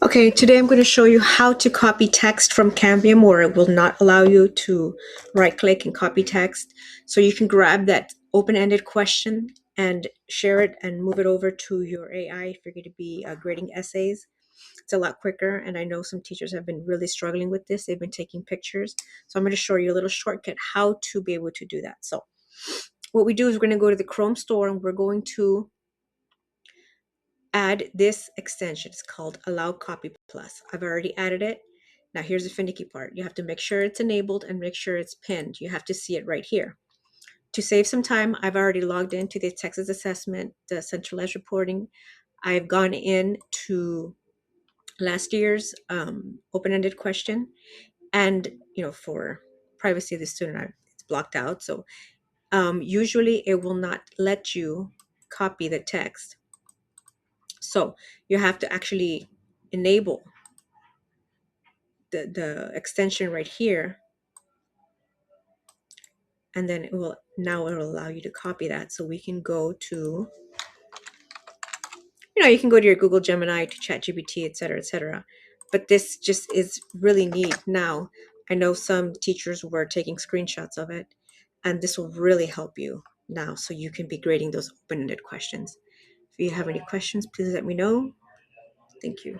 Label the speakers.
Speaker 1: Okay, today I'm going to show you how to copy text from Cambium, where it will not allow you to right click and copy text. So you can grab that open-ended question and share it and move it over to your AI if you're going to be grading essays. It's a lot quicker, and I know some teachers have been really struggling with this. They've been taking pictures. So I'm going to show you a little shortcut how to be able to do that. So what we do is we're going to go to the Chrome store and we're going to add this extension. It's called Allow Copy Plus. I've already added it. Now here's the finicky part. You have to make sure it's enabled and make sure it's pinned. You have to see it right here. To save some time, I've already logged into the Texas assessment, the centralized reporting. I've gone in to last year's open-ended question, and for privacy of the student, it's blocked out. So usually it will not let you copy the text. So you have to actually enable the extension right here, and then it'll allow you to copy that. So we can go to, you can go to your Google Gemini, to ChatGPT, etc., etc. But this just is really neat. Now, I know some teachers were taking screenshots of it, and this will really help you now, so you can be grading those open-ended questions. If you have any questions, please let me know. Thank you.